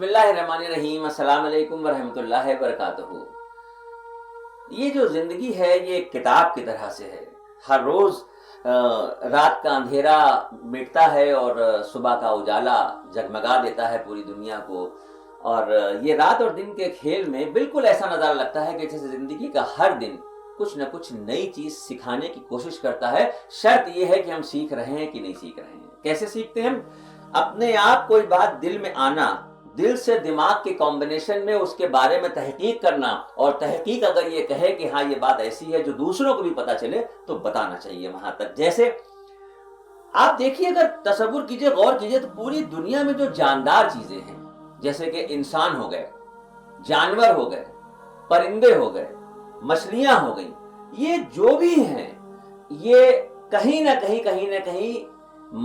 بسم اللہ الرحمن الرحیم، السلام علیکم ورحمۃ اللہ وبرکاتہ۔ یہ جو زندگی ہے یہ ایک کتاب کی طرح سے ہے۔ ہر روز رات کا اندھیرا مٹتا ہے اور صبح کا اجالا جگمگا دیتا ہے پوری دنیا کو، اور یہ رات اور دن کے کھیل میں بالکل ایسا نظارہ لگتا ہے کہ جیسے زندگی کا ہر دن کچھ نہ کچھ نئی چیز سکھانے کی کوشش کرتا ہے۔ شرط یہ ہے کہ ہم سیکھ رہے ہیں کہ نہیں سیکھ رہے ہیں۔ کیسے سیکھتے ہیں ہم؟ اپنے آپ کوئی بات دل میں آنا، دل سے دماغ کے کمبینیشن میں اس کے بارے میں تحقیق کرنا، اور تحقیق اگر یہ کہے کہ ہاں یہ بات ایسی ہے جو دوسروں کو بھی پتا چلے تو بتانا چاہیے وہاں تک۔ جیسے آپ دیکھیے، اگر تصور کیجئے، غور کیجئے، تو پوری دنیا میں جو جاندار چیزیں ہیں، جیسے کہ انسان ہو گئے، جانور ہو گئے، پرندے ہو گئے، مچھلیاں ہو گئیں، یہ جو بھی ہیں یہ کہیں نہ کہیں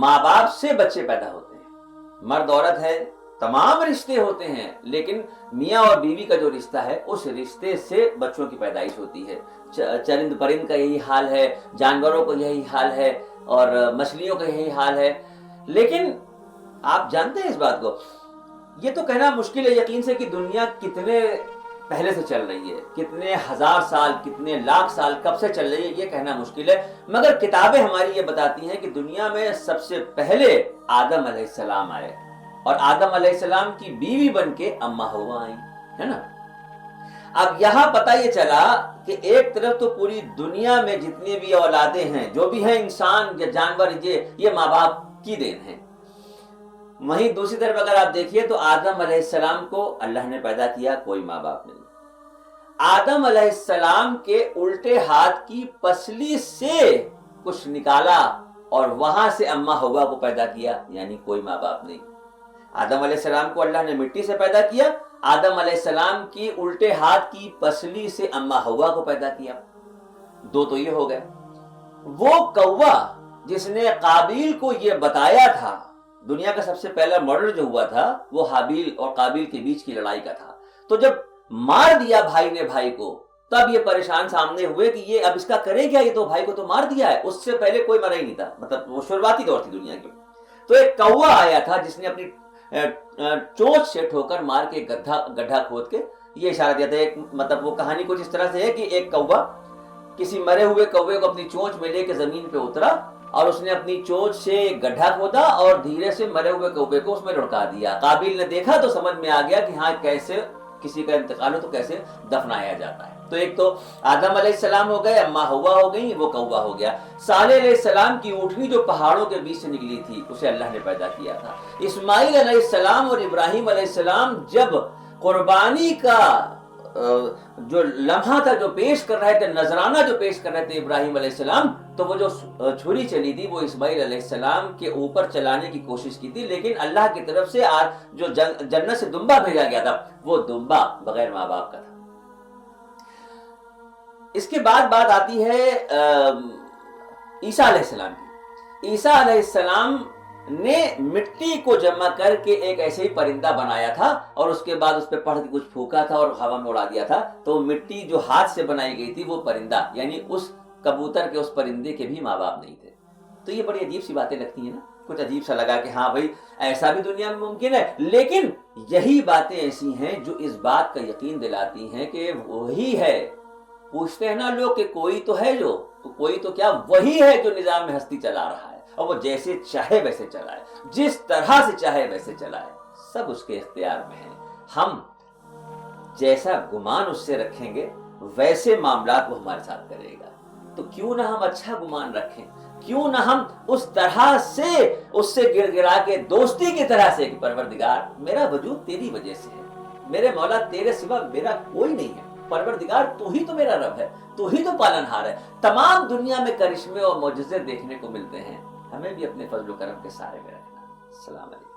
ماں باپ سے بچے پیدا ہوتے ہیں۔ مرد عورت ہے، تمام رشتے ہوتے ہیں، لیکن میاں اور بیوی کا جو رشتہ ہے اس رشتے سے بچوں کی پیدائش ہوتی ہے۔ چرند پرند کا یہی حال ہے، جانوروں کو یہی حال ہے، اور مچھلیوں کا یہی حال ہے۔ لیکن آپ جانتے ہیں اس بات کو، یہ تو کہنا مشکل ہے یقین سے کہ دنیا کتنے پہلے سے چل رہی ہے، کتنے ہزار سال، کتنے لاکھ سال کب سے چل رہی ہے، یہ کہنا مشکل ہے۔ مگر کتابیں ہماری یہ بتاتی ہیں کہ دنیا میں سب سے پہلے آدم علیہ السلام آئے، اور آدم علیہ السلام کی بیوی بن کے اما ہوا آئیں، ہے نا۔ اب یہاں پتہ یہ چلا کہ ایک طرف تو پوری دنیا میں جتنی بھی اولادیں ہیں، جو بھی ہیں، انسان یا جانور، یہ ماں باپ کی دین ہے۔ وہیں دوسری طرف اگر آپ دیکھیے تو آدم علیہ السلام کو اللہ نے پیدا کیا، کوئی ماں باپ نہیں۔ آدم علیہ السلام کے الٹے ہاتھ کی پسلی سے کچھ نکالا اور وہاں سے اما ہوا کو پیدا کیا، یعنی کوئی ماں باپ نہیں۔ آدم علیہ السلام کو اللہ نے مٹی سے پیدا کیا، آدم علیہ السلام کی الٹے ہاتھ کی پسلی سے اما ہوا کو پیدا کیا۔ دو تو یہ ہو گئے۔ وہ کوا جس نے قابیل کو یہ بتایا تھا، دنیا کا سب سے پہلا مرڈر جو ہوا تھا وہ حابیل اور قابیل کے بیچ کی لڑائی کا تھا، تو جب مار دیا بھائی نے بھائی کو، تب یہ پریشان سامنے ہوئے کہ یہ اب اس کا کرے کیا، یہ تو بھائی کو تو مار دیا ہے۔ اس سے پہلے کوئی مرا ہی نہیں تھا، مطلب وہ شروعاتی دور تھی دنیا کی۔ تو ایک کوا آیا تھا جس نے اپنی چونچ سے ٹھوکر مار کے گڈھا کھود کے یہ اشارہ دیا تھا۔ ایک مطلب وہ کہانی کچھ اس طرح سے ہے کہ ایک کوا کسی مرے ہوئے کوے کو اپنی چونچ میں لے کے زمین پہ اترا، اور اس نے اپنی چونچ سے ایک گڈھا کھودا اور دھیرے سے مرے ہوئے کوے کو اس میں لڑکا دیا۔ قابیل نے دیکھا تو سمجھ میں آ گیا کہ ہاں کیسے کسی کا انتقال ہو تو کیسے دفنایا جاتا ہے۔ تو ایک تو آدم علیہ السلام ہو گئے، اما ہوا ہو گئی، وہ کوا ہو گیا۔ صالح علیہ السلام کی اونٹنی جو پہاڑوں کے بیچ سے نکلی تھی اسے اللہ نے پیدا کیا تھا۔ اسماعیل علیہ السلام اور ابراہیم علیہ السلام جب قربانی کا جو لمحہ تھا جو پیش کر رہے تھے، نذرانہ جو پیش کر رہے تھے ابراہیم علیہ السلام، تو وہ جو چھری چلی تھی وہ اسماعیل علیہ السلام کے اوپر چلانے کی کوشش کی تھی، لیکن اللہ کی طرف سے جو جنت سے دمبا بھیجا گیا تھا وہ دمبا بغیر ماں باپ کا تھا۔ اس کے بعد بات آتی ہے عیسیٰ علیہ السلام کی۔ عیسیٰ علیہ السلام نے مٹی کو جمع کر کے ایک ایسے ہی پرندہ بنایا تھا، اور اس کے بعد اس پہ پڑھ کے کچھ پھونکا تھا اور ہوا میں اڑا دیا تھا، تو مٹی جو ہاتھ سے بنائی گئی تھی وہ پرندہ، یعنی اس کبوتر کے، اس پرندے کے بھی ماں باپ نہیں تھے۔ تو یہ بڑی عجیب سی باتیں لگتی ہیں نا، کچھ عجیب سا لگا کہ ہاں بھائی ایسا بھی دنیا میں ممکن ہے، لیکن یہی باتیں ایسی ہیں جو اس بات کا یقین دلاتی ہیں کہ وہی ہے۔ پوچھتے ہیں نا لوگ کہ کوئی تو ہے جو، تو کوئی تو کیا، وہی ہے جو نظام ہستی چلا رہا ہے، اور وہ جیسے چاہے ویسے چلائے، جس طرح سے چاہے ویسے چلائے، سب اس کے اختیار میں ہے۔ ہم جیسا گمان اس سے رکھیں گے ویسے معاملات وہ ہمارے ساتھ کرے گا۔ تو کیوں نہ ہم اچھا گمان رکھیں، کیوں نہ ہم اس طرح سے اس سے گر گرا کے دوستی کی طرح سے کہ پروردگار میرا وجود تیری وجہ سے ہے، میرے مولا تیرے سوا میرا کوئی نہیں ہے، پروردگار تو ہی تو میرا رب ہے، تو ہی تو پالن ہار ہے۔ تمام دنیا میں کرشمے اور معجزے دیکھنے کو ملتے ہیں، ہمیں بھی اپنے فضل و کرم کے سائے میں رہنا۔ السلام علیکم۔